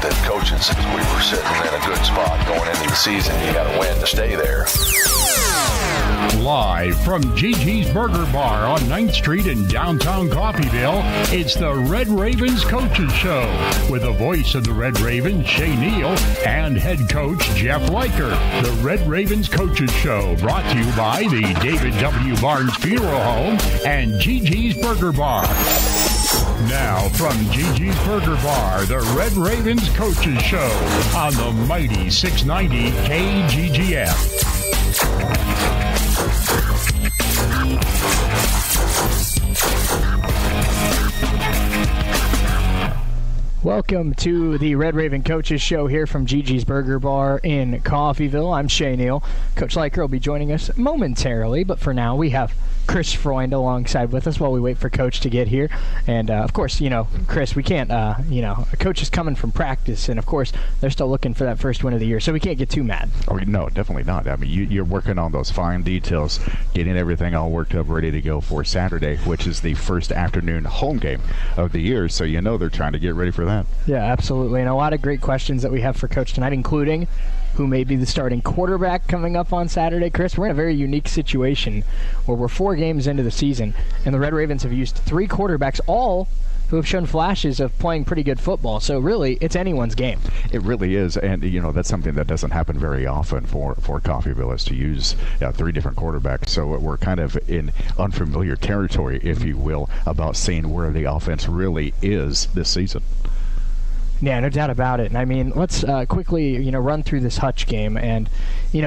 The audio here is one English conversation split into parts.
that coaching, since we were sitting in a good spot going into the season, you got to win to stay there. Live from GiGi's Burger Bar on 9th Street in downtown Coffeyville, it's the Red Ravens Coaches Show with the voice of the Red Ravens, Shea Neal, and head coach Jeff Leiker. The Red Ravens Coaches Show brought to you by the David W. Barnes Funeral Home and GiGi's Burger Bar. Now from GiGi's Burger Bar, the Red Ravens Coaches Show on the mighty 690 KGGF. Welcome to the Red Raven Coaches Show here from GiGi's Burger Bar in Coffeyville. I'm Shea Neal. Coach Leiker will be joining us momentarily, but for now we have Chris Freund alongside with us while we wait for Coach to get here. And, of course, Chris, we can't, a coach is coming from practice, and, of course, they're still looking for that first win of the year, so we can't get too mad. Oh, no, definitely not. I mean, you're working on those fine details, getting everything all worked up, ready to go for Saturday, which is the first afternoon home game of the year, so they're trying to get ready for that. Yeah, absolutely. And a lot of great questions that we have for Coach tonight, including who may be the starting quarterback coming up on Saturday. Chris, we're in a very unique situation where we're 4 games into the season, and the Red Ravens have used 3 quarterbacks, all who have shown flashes of playing pretty good football. So really, it's anyone's game. It really is, and that's something that doesn't happen very often for Coffeyville, is to use 3 different quarterbacks. So we're kind of in unfamiliar territory, if you will, about seeing where the offense really is this season. Yeah, no doubt about it. And I mean, let's quickly, run through this Hutch game. And,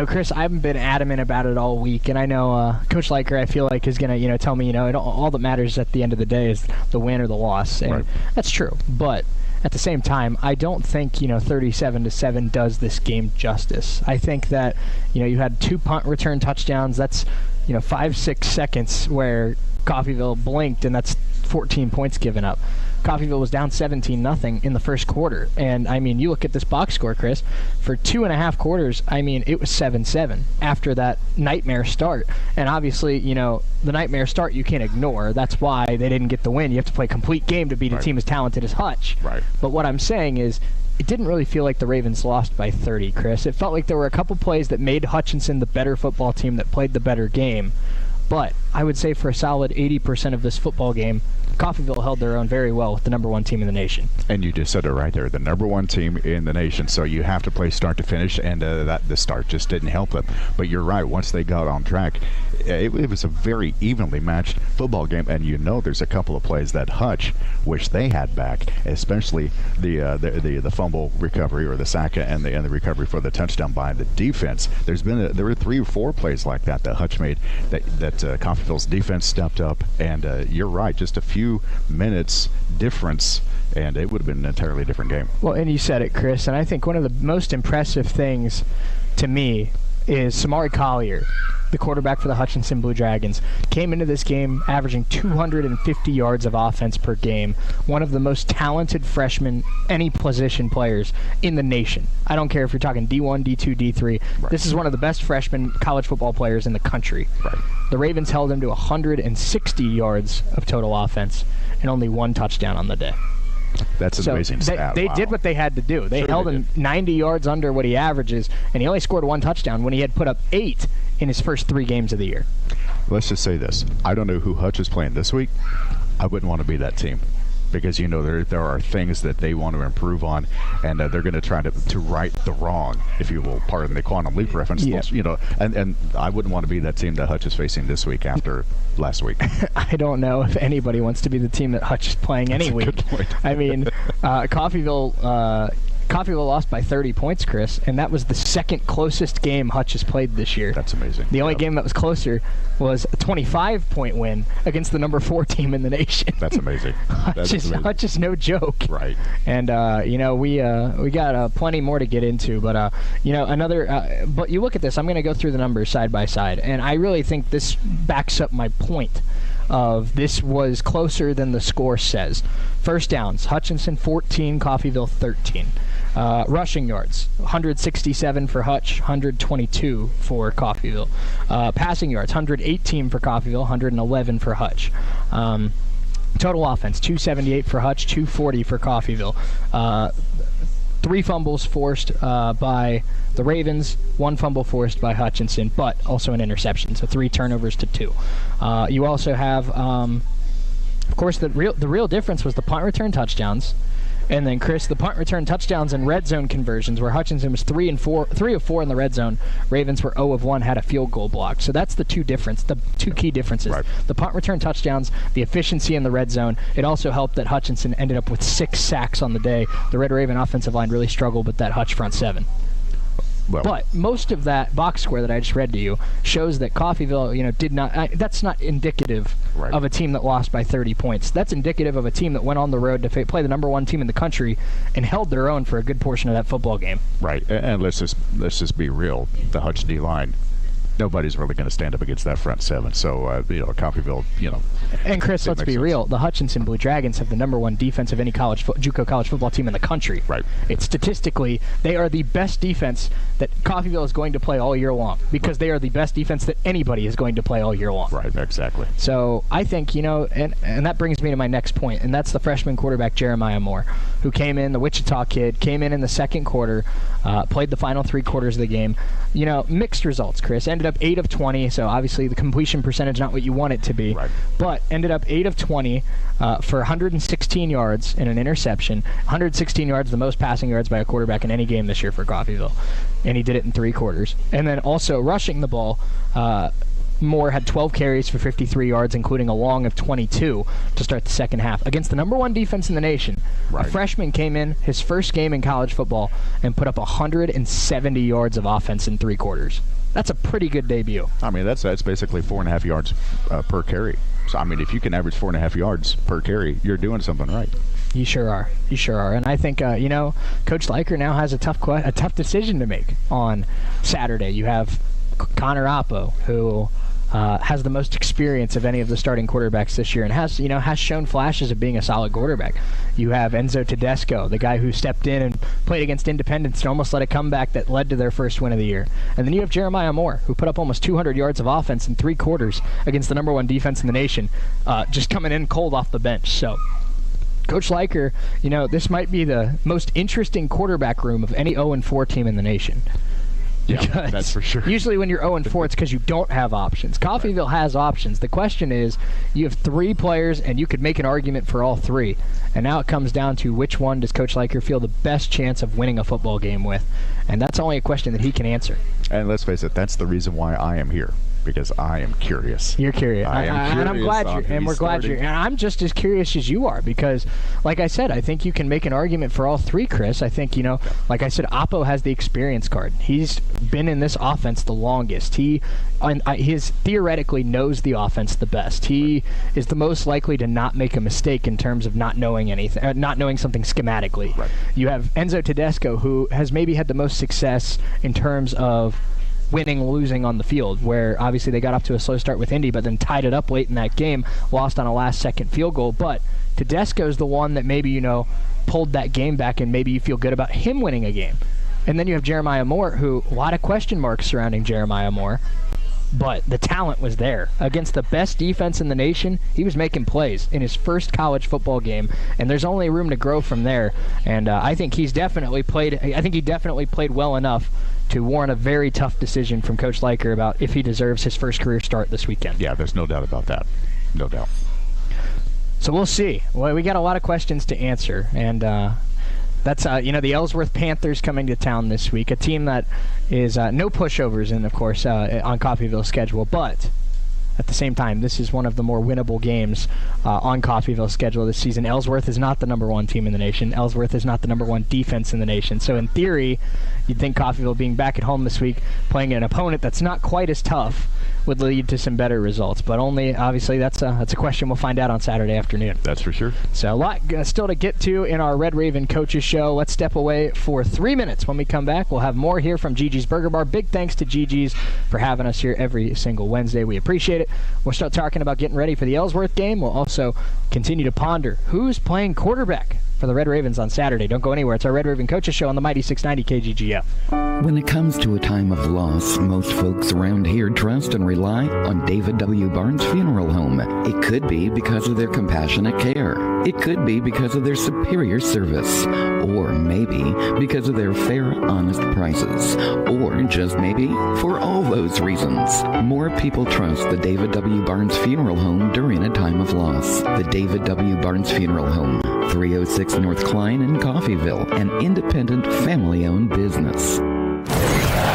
Chris, I haven't been adamant about it all week. And I know Coach Leiker, I feel like, is going to, tell me, all that matters at the end of the day is the win or the loss. And that's true. But at the same time, I don't think, 37-7 does this game justice. I think that, you had 2 punt return touchdowns. That's, 5-6 seconds where Coffeyville blinked, and that's 14 points given up. Coffeyville was down 17-0 in the first quarter. And, I mean, you look at this box score, Chris, for 2.5 quarters, I mean, it was 7-7 after that nightmare start. And obviously, the nightmare start you can't ignore. That's why they didn't get the win. You have to play a complete game to beat a team as talented as Hutch. Right. But what I'm saying is, it didn't really feel like the Ravens lost by 30, Chris. It felt like there were a couple plays that made Hutchinson the better football team that played the better game. But I would say for a solid 80% of this football game, Coffeyville held their own very well with the number 1 team in the nation. And you just said it right there, the number 1 team in the nation. So you have to play start to finish, and the start just didn't help them. But you're right, once they got on track, it was a very evenly matched football game. And there's a couple of plays that Hutch wish they had back, especially the fumble recovery or the sack and the recovery for the touchdown by the defense. There were 3 or 4 plays like that Hutch made that Coffeyville's defense stepped up. And you're right, just a few minutes difference, and it would have been an entirely different game. Well, and you said it, Chris, and I think one of the most impressive things to me is Samari Collier, the quarterback for the Hutchinson Blue Dragons, came into this game averaging 250 yards of offense per game, one of the most talented freshmen, any position players in the nation. I don't care if you're talking D1, D2, D3. Right. This is one of the best freshman college football players in the country. Right. The Ravens held him to 160 yards of total offense and only 1 touchdown on the day. That's an amazing stat. They did what they had to do. They held him 90 yards under what he averages, and he only scored 1 touchdown when he had put up 8 in his first 3 games of the year. Let's just say this. I don't know who Hutch is playing this week. I wouldn't want to be that team, because there are things that they want to improve on, and they're going to try to right the wrong, if you will, pardon the quantum leap reference. Yeah. And I wouldn't want to be that team that Hutch is facing this week after last week. I don't know if anybody wants to be the team that Hutch is playing any week. Good point. I mean, Coffeyville lost by 30 points, Chris, and that was the second closest game Hutch has played this year. That's amazing. The only game that was closer was a 25-point win against the number 4 team in the nation. That's amazing. Hutch is no joke. Right. And we got plenty more to get into, but but you look at this. I'm going to go through the numbers side by side, and I really think this backs up my point of this was closer than the score says. First downs, Hutchinson 14, Coffeyville 13. Rushing yards, 167 for Hutch, 122 for Coffeyville. Passing yards, 118 for Coffeyville, 111 for Hutch. Total offense, 278 for Hutch, 240 for Coffeyville. 3 fumbles forced by the Ravens, 1 fumble forced by Hutchinson, but also an interception, so 3 turnovers to 2. You also have, of course, the real difference was the punt return touchdowns. And then, Chris, the punt return touchdowns and red zone conversions, where Hutchinson was 3 of 4 in the red zone. Ravens were 0 of 1, had a field goal blocked. So that's the two key differences. Right. The punt return touchdowns, the efficiency in the red zone. It also helped that Hutchinson ended up with 6 sacks on the day. The Red Raven offensive line really struggled with that Hutch front 7. Well, but most of that box score that I just read to you shows that Coffeyville, did not. That's not indicative of a team that lost by 30 points. That's indicative of a team that went on the road to play the number 1 team in the country and held their own for a good portion of that football game. Right, and let's just be real. The Hutch D line, nobody's really going to stand up against that front 7. So Coffeyville, And Chris, let's be real. The Hutchinson Blue Dragons have the number 1 defense of any JUCO college football team in the country. Right. It's statistically, they are the best defense that Coffeyville is going to play all year long because they are the best defense that anybody is going to play all year long. Right, exactly. So I think, and that brings me to my next point, and that's the freshman quarterback Jeremiah Moore, who came in, the Wichita kid, came in the second quarter, played the final 3 quarters of the game. Mixed results, Chris. Ended up 8 of 20, so obviously the completion percentage not what you want it to be. Right. But ended up 8 of 20 for 116 yards and an interception. 116 yards, the most passing yards by a quarterback in any game this year for Coffeyville. And he did it in 3 quarters. And then also rushing the ball, Moore had 12 carries for 53 yards, including a long of 22 to start the second half. Against the number 1 defense in the nation, a freshman came in his first game in college football and put up 170 yards of offense in 3 quarters. That's a pretty good debut. I mean, that's basically 4.5 yards per carry. So, I mean, if you can average 4.5 yards per carry, you're doing something right. You sure are. You sure are. And I think, Coach Leiker now has a tough decision to make on Saturday. You have Connor Oppo, who has the most experience of any of the starting quarterbacks this year and has shown flashes of being a solid quarterback. You have Enzo Tedesco, the guy who stepped in and played against Independence and almost led a comeback that led to their first win of the year. And then you have Jeremiah Moore, who put up almost 200 yards of offense in 3 quarters against the number 1 defense in the nation, just coming in cold off the bench. So Coach Leiker, this might be the most interesting quarterback room of any 0-4 team in the nation. Yeah, that's for sure. Usually when you're 0-4, it's because you don't have options. Coffeyville has options. The question is, you have 3 players, and you could make an argument for all 3. And now it comes down to which one does Coach Leiker feel the best chance of winning a football game with. And that's only a question that he can answer. And let's face it, that's the reason why I am here. Because I am curious. You're curious. I am curious. And I'm glad we're glad you're. And I'm just as curious as you are because, like I said, I think you can make an argument for all 3, Chris. I think, like I said, Oppo has the experience card. He's been in this offense the longest. He theoretically knows the offense the best. He is the most likely to not make a mistake in terms of not knowing anything, not knowing something schematically. Right. You have Enzo Tedesco, who has maybe had the most success in terms of winning, losing on the field, where obviously they got off to a slow start with Indy, but then tied it up late in that game, lost on a last-second field goal. But Tedesco's the one that maybe, pulled that game back, and maybe you feel good about him winning a game. And then you have Jeremiah Moore, who, a lot of question marks surrounding Jeremiah Moore, but the talent was there. Against the best defense in the nation, he was making plays in his first college football game, and there's only room to grow from there. And I think he definitely played well enough to warrant a very tough decision from Coach Leiker about if he deserves his first career start this weekend. Yeah, there's no doubt about that. No doubt. So we'll see. Well, we got a lot of questions to answer, and that's the Ellsworth Panthers coming to town this week, a team that is no pushovers in, of course, on Coffeyville's schedule, but at the same time, this is one of the more winnable games on Coffeyville's schedule this season. Ellsworth is not the number 1 team in the nation. Ellsworth is not the number 1 defense in the nation. So in theory, you'd think Coffeyville being back at home this week, playing an opponent that's not quite as tough, would lead to some better results. But only, obviously, that's a question we'll find out on Saturday afternoon. That's for sure. So a lot still to get to in our Red Raven Coaches Show. Let's step away for 3 minutes. When we come back, we'll have more here from GiGi's Burger Bar. Big thanks to GiGi's for having us here every single Wednesday. We appreciate it. We'll start talking about getting ready for the Ellsworth game. We'll also continue to ponder who's playing quarterback for the Red Ravens on Saturday. Don't go anywhere. It's our Red Raven Coaches Show on the Mighty 690 KGGF. When it comes to a time of loss, most folks around here trust and rely on David W. Barnes Funeral Home. It could be because of their compassionate care. It could be because of their superior service. Or maybe because of their fair, honest prices. Or just maybe for all those reasons. More people trust the David W. Barnes Funeral Home during a time of loss. The David W. Barnes Funeral Home, 306 North Klein in Coffeyville, an independent, family-owned business.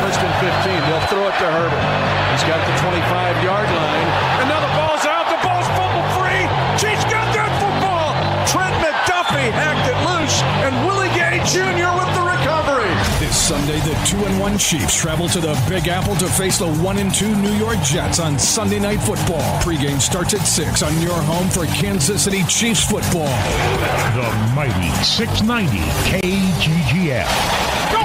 First and 15. They'll throw it to Herbert. He's got the 25-yard line. And now the ball's out. The ball's fumble free. Chiefs got that football. Trent McDuffie hacked it loose. And Willie Gay Jr. with the recovery. This Sunday, the 2-1 Chiefs travel to the Big Apple to face the 1-2 New York Jets on Sunday Night Football. Pre-game starts at 6 on your home for Kansas City Chiefs football. The mighty 690 KGGF. Go!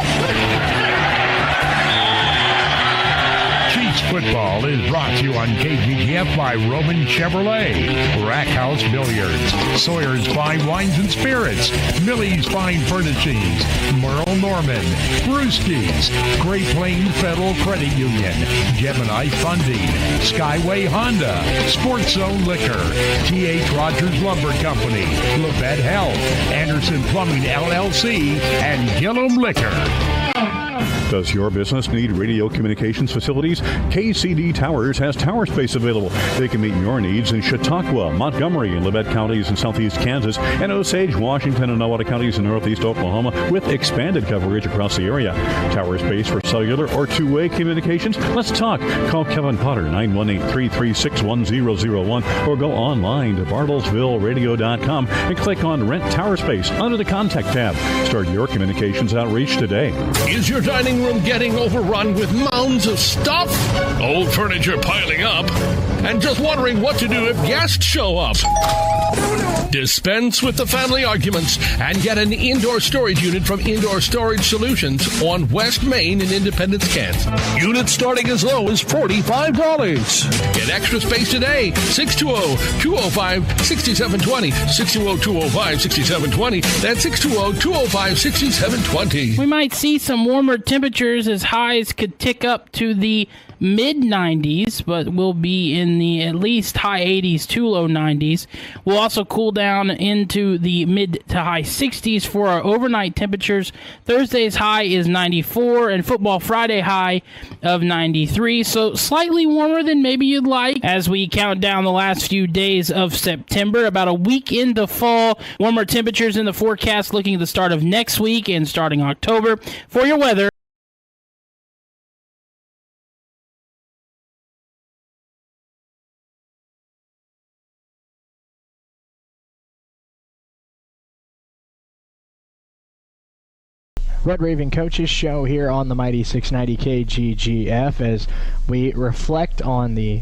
Chiefs football is brought to you on KGGF by Roman Chevrolet, Rack House Billiards, Sawyer's Fine Wines and Spirits, Millie's Fine Furnishings, Merle Norman, Brewski's, Great Plains Federal Credit Union, Gemini Funding, Skyway Honda, Sports Zone Liquor, T.H. Rogers Lumber Company, Labette Health, Anderson Plumbing LLC, and Gillum Liquor. Does your business need radio communications facilities? KCD Towers has tower space available. They can meet your needs in Chautauqua, Montgomery, and Labette counties in southeast Kansas, and Osage, Washington, and Nowata counties in northeast Oklahoma, with expanded coverage across the area. Tower space for cellular or two-way communications? Let's talk. Call Kevin Potter, 918-336-1001, or go online to bartlesvilleradio.com and click on Rent Tower Space under the Contact tab. Start your communications outreach today. Is your dining room getting overrun with mounds of stuff? Old furniture piling up? And just wondering what to do if guests show up? Dispense with the family arguments and get an indoor storage unit from Indoor Storage Solutions on West Main in Independence, Kansas. Units starting as low as $45. Get extra space today. 620-205-6720. 620-205-6720. That's 620-205-6720. We might see some warmer temperatures as highs could tick up to the mid-90s, but we'll be in the at least high 80s to low 90s. We'll also cool down into the mid to high 60s for our overnight temperatures. Thursday's high is 94, and Football Friday high of 93, so slightly warmer than maybe you'd like as we count down the last few days of September. About a week into fall, warmer temperatures in the forecast looking at the start of next week and starting October. For your weather, Red Raven Coaches Show here on the mighty 690 KGGF as we reflect on the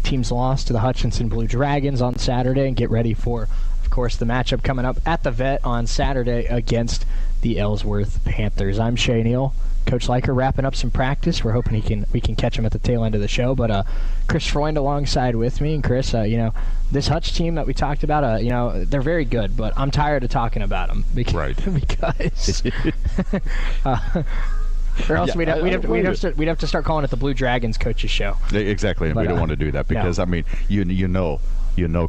team's loss to the Hutchinson Blue Dragons on Saturday and get ready for, of course, the matchup coming up at the Vet on Saturday against the Ellsworth Panthers. I'm Shea Neal. Coach Leiker wrapping up some practice. We're hoping we can catch him at the tail end of the show. But Chris Freund alongside with me. And Chris, this Hutch team that we talked about, they're very good. But I'm tired of talking about them because or else we'd have to start calling it the Blue Dragons Coaches Show. Exactly, and we don't want to do that because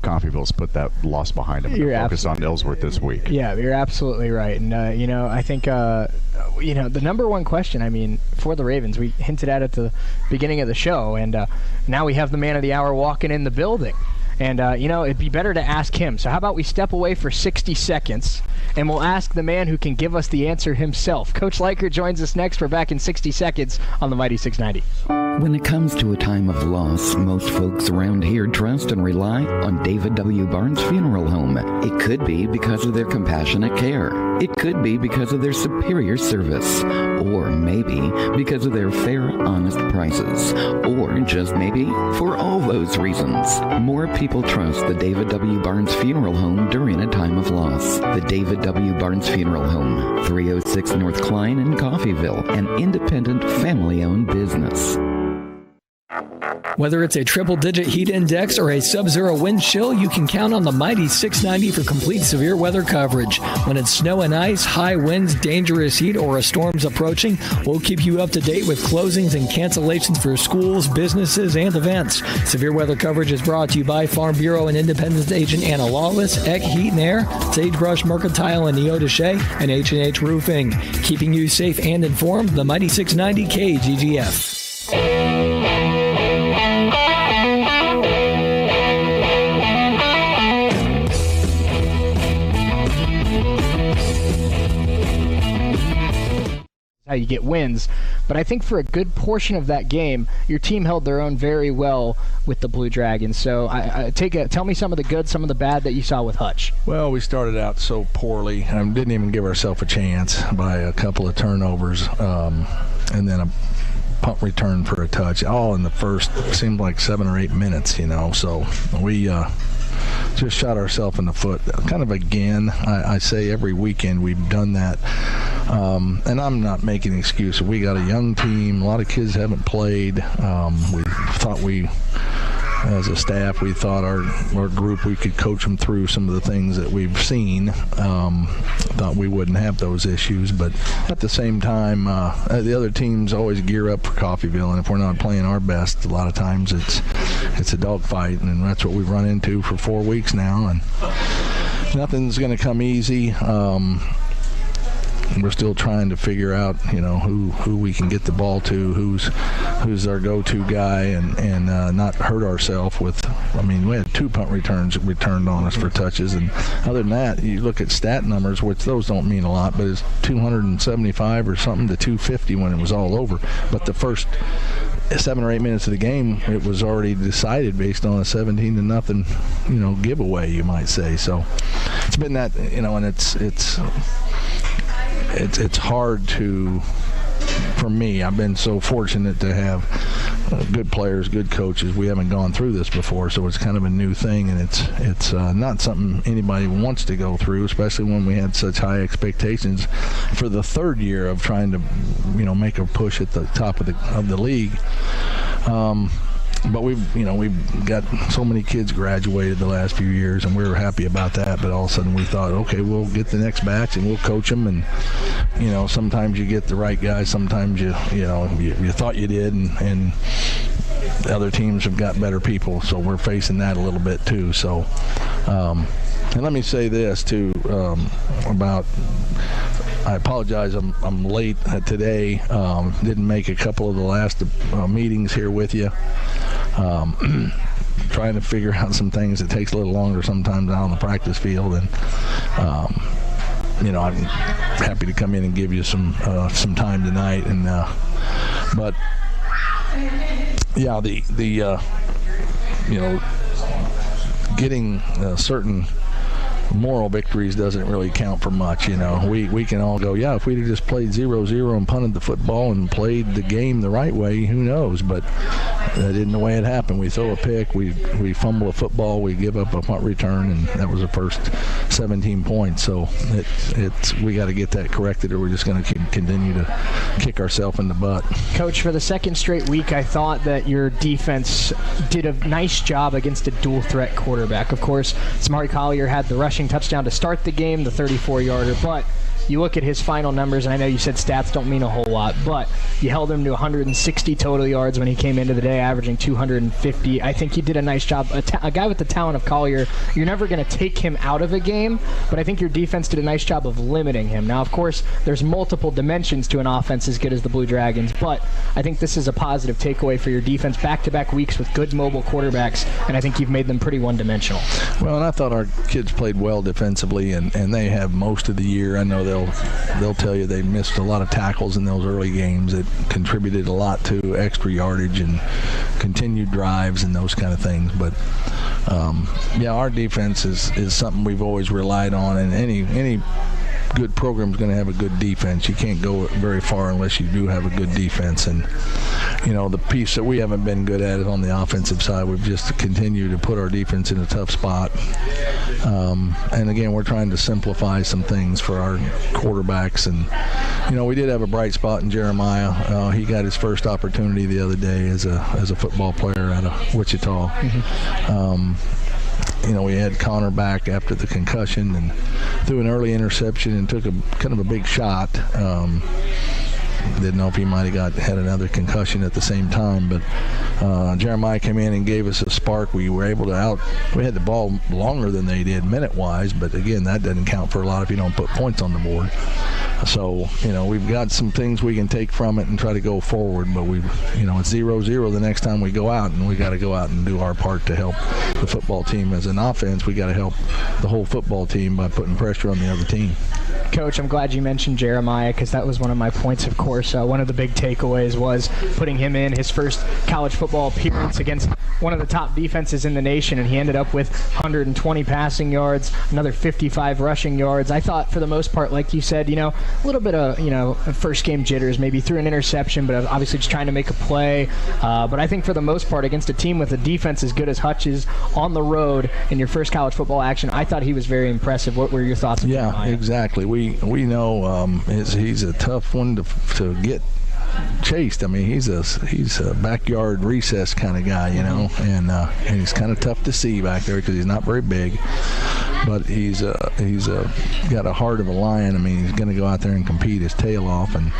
Coffeyville's put that loss behind them. You're focused on Ellsworth this week. Yeah, you're absolutely right. And I think the number one question, for the Ravens, we hinted at the beginning of the show, and now we have the man of the hour walking in the building. And, it'd be better to ask him. So how about we step away for 60 seconds, and we'll ask the man who can give us the answer himself. Coach Leiker joins us next. We're back in 60 seconds on the Mighty 690. When it comes to a time of loss, most folks around here trust and rely on David W. Barnes Funeral Home. It could be because of their compassionate care. It could be because of their superior service. Or maybe because of their fair, honest prices. Or just maybe for all those reasons. More people trust the David W. Barnes Funeral Home during a time of loss. The David W. Barnes Funeral Home, 306 North Klein in Coffeyville, an independent, family-owned business. Whether it's a triple-digit heat index or a sub-zero wind chill, you can count on the mighty 690 for complete severe weather coverage. When it's snow and ice, high winds, dangerous heat, or a storm's approaching, we'll keep you up to date with closings and cancellations for schools, businesses, and events. Severe weather coverage is brought to you by Farm Bureau and Independent Agent Anna Lawless, Eck Heat and Air, Sagebrush Mercantile and Neota Shea, and H&H Roofing. Keeping you safe and informed, the mighty 690 KGGF. How you get wins, but I think for a good portion of that game, your team held their own very well with the Blue Dragons. So tell me some of the good, some of the bad that you saw with Hutch. Well, we started out so poorly and didn't even give ourselves a chance by a couple of turnovers, and then a punt return for a touch, all in the first, seemed like 7 or 8 minutes, so we just shot ourselves in the foot kind of again. I say every weekend we've done that, and I'm not making an excuse. We got a young team, a lot of kids haven't played. We thought as a staff, we thought our group, we could coach them through some of the things that we've seen. Thought we wouldn't have those issues, but at the same time, the other teams always gear up for Coffeyville, and if we're not playing our best, a lot of times it's a dogfight, and that's what we've run into for 4 weeks now, and nothing's going to come easy. We're still trying to figure out, who we can get the ball to, who's our go-to guy, and not hurt ourselves with. We had 2 punt returns returned on us for touches, and other than that, you look at stat numbers, which those don't mean a lot, but it's 275 or something to 250 when it was all over. But the first 7 or 8 minutes of the game, it was already decided based on a 17-0, giveaway, you might say. So it's been that, and it's hard for me. I've been so fortunate to have good players, good coaches. We haven't gone through this before, so it's kind of a new thing, and it's not something anybody wants to go through, especially when we had such high expectations for the 3rd year of trying to, make a push at the top of the league. But we've got so many kids graduated the last few years, and we were happy about that. But all of a sudden we thought, okay, we'll get the next batch and we'll coach them. And sometimes you get the right guys, sometimes you thought you did, and the other teams have got better people. So we're facing that a little bit too. So, and let me say this too about. I apologize. I'm late today. Didn't make a couple of the last meetings here with you. Trying to figure out some things. It takes a little longer sometimes out on the practice field, and I'm happy to come in and give you some time tonight. And but yeah, the getting certain moral victories doesn't really count for much. We can all go, yeah, if we'd have just played 0-0 and punted the football and played the game the right way, who knows? But that isn't the way it happened. We throw a pick, we fumble a football, we give up a punt return, and that was the first 17 points. So we got to get that corrected, or we're just going to continue to kick ourselves in the butt. Coach, for the 2nd straight week, I thought that your defense did a nice job against a dual threat quarterback. Of course, Samari Collier had the rushing touchdown to start the game, the 34-yarder, but you look at his final numbers, and I know you said stats don't mean a whole lot, but you held him to 160 total yards when he came into the day, averaging 250. I think you did a nice job. A guy with the talent of Collier, you're never going to take him out of a game, but I think your defense did a nice job of limiting him. Now, of course, there's multiple dimensions to an offense as good as the Blue Dragons, but I think this is a positive takeaway for your defense. Back-to-back weeks with good mobile quarterbacks, and I think you've made them pretty one-dimensional. Well, and I thought our kids played well defensively, and they have most of the year. I know they'll tell you they missed a lot of tackles in those early games. It contributed a lot to extra yardage and continued drives and those kind of things. But our defense is something we've always relied on, and any good program is going to have a good defense. You can't go very far unless you do have a good defense. And, the piece that we haven't been good at is on the offensive side. We've just continued to put our defense in a tough spot. And, again, we're trying to simplify some things for our quarterbacks. And, we did have a bright spot in Jeremiah. He got his first opportunity the other day as a football player out of Wichita. We had Connor back after the concussion and threw an early interception and took a kind of a big shot. Didn't know if he might have had another concussion at the same time, but Jeremiah came in and gave us a spark. We were able to we had the ball longer than they did minute-wise, but again, that doesn't count for a lot if you don't put points on the board. So, we've got some things we can take from it and try to go forward, but it's 0-0 the next time we go out, and we got to go out and do our part to help the football team. As an offense, we got to help the whole football team by putting pressure on the other team. Coach, I'm glad you mentioned Jeremiah because that was one of my points, of course. One of the big takeaways was putting him in his first college football appearance against one of the top defenses in the nation, and he ended up with 120 passing yards, another 55 rushing yards. I thought for the most part, like you said, a little bit of, first game jitters, maybe threw an interception, but obviously just trying to make a play. But I think for the most part, against a team with a defense as good as Hutch's on the road in your first college football action, I thought he was very impressive. What were your thoughts on Jeremiah? Yeah, exactly. We know he's a tough one to get chased. I mean, he's a backyard recess kind of guy, and he's kind of tough to see back there because he's not very big, but he's got a heart of a lion. I mean, he's going to go out there and compete his tail off, and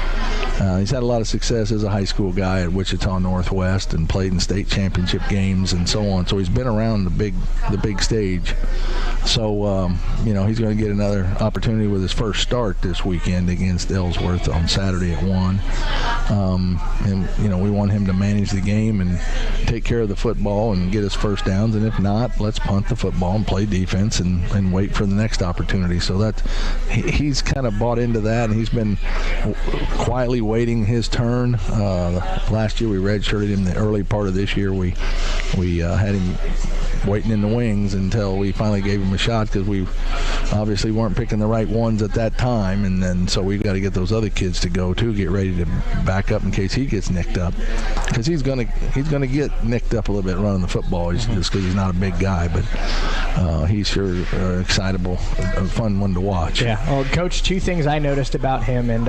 he's had a lot of success as a high school guy at Wichita Northwest and played in state championship games and so on. So he's been around the big stage. So he's going to get another opportunity with his first start this weekend against Ellsworth on Saturday at 1. And we want him to manage the game and take care of the football and get his first downs, and if not, let's punt the football and play defense and wait for the next opportunity. So he's kind of bought into that, and he's been quietly waiting his turn. Last year we redshirted him. The early part of this year we had him waiting in the wings until we finally gave him a shot because we obviously weren't picking the right ones at that time, and then so we've got to get those other kids to go too, get ready to back up in case he gets nicked up, because he's gonna get nicked up a little bit running the football just because he's not a big guy, but he's sure excitable, a fun one to watch. Yeah. Well, Coach, two things I noticed about him, and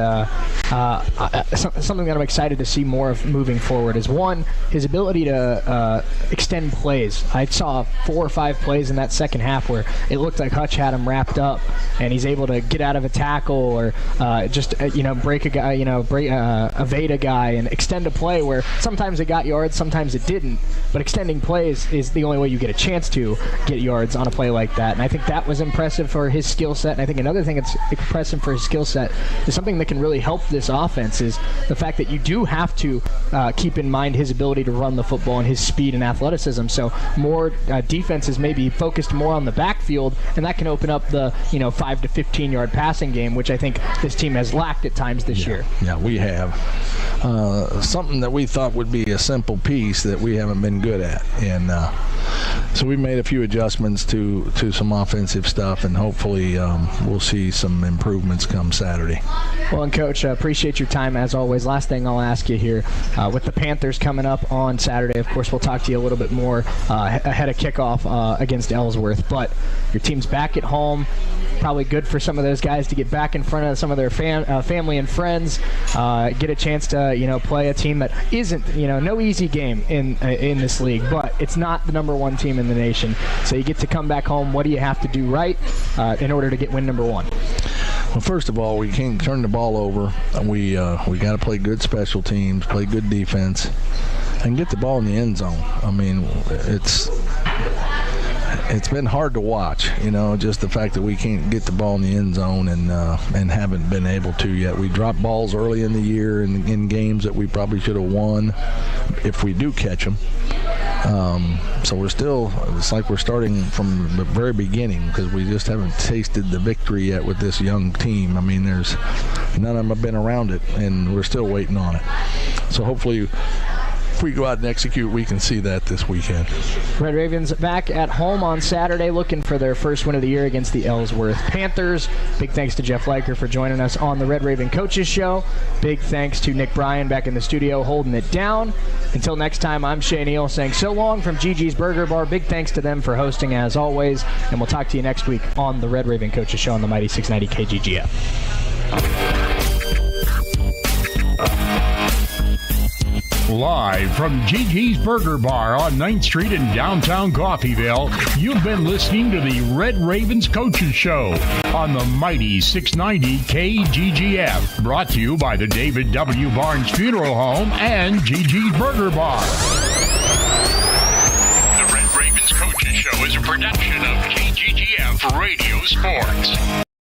something that I'm excited to see more of moving forward is, one, his ability to extend plays. I saw 4 or 5 plays in that second half where it looked like Hutch had him wrapped up, and he's able to get out of a tackle or just break a guy, evade a guy and extend a play where sometimes it got yards, sometimes it didn't. But extending plays is the only way you get a chance to get yards on a play like that. And I think that was impressive for his skill set. And I think another thing that's impressive for his skill set is something that can really help this offense is the fact that you do have to keep in mind his ability to run the football and his speed and athleticism. So more defenses may be focused more on the backfield, and that can open up the 5 to 15 yard passing game, which I think this team has lacked at times this year. Yeah, we have. Something that we thought would be a simple piece that we haven't been good at, and so we made a few adjustments to some offensive stuff, and hopefully we'll see some improvements come Saturday. Well, and Coach, appreciate your time as always. Last thing I'll ask you here, with the Panthers coming up on Saturday, of course we'll talk to you a little bit more ahead of kickoff against Ellsworth, but your team's back at home. Probably good for some of those guys to get back in front of some of their family and friends, get a chance to play a team that isn't no easy game in this league, but it's not the number one team in the nation. So you get to come back home. What do you have to do right in order to get win number one? Well, first of all, we can't turn the ball over. We got to play good special teams, play good defense, and get the ball in the end zone. I mean, it's been hard to watch, just the fact that we can't get the ball in the end zone and haven't been able to yet. We dropped balls early in the year in games that we probably should have won if we do catch them. So it's like we're starting from the very beginning because we just haven't tasted the victory yet with this young team. I mean, none of them have been around it, and we're still waiting on it. So hopefully we go out and execute, we can see that this weekend. Red Ravens back at home on Saturday looking for their first win of the year against the Ellsworth Panthers. Big thanks to Jeff Leiker for joining us on the Red Raven Coaches Show. Big thanks to Nick Bryan back in the studio holding it down. Until next time, I'm Shea Neal saying so long from GiGi's Burger Bar. Big thanks to them for hosting as always, and we'll talk to you next week on the Red Raven Coaches Show on the Mighty 690 KGGF. Live from GiGi's Burger Bar on 9th Street in downtown Coffeyville, you've been listening to the Red Ravens Coaches Show on the Mighty 690 KGGF. Brought to you by the David W. Barnes Funeral Home and GiGi's Burger Bar. The Red Ravens Coaches Show is a production of KGGF Radio Sports.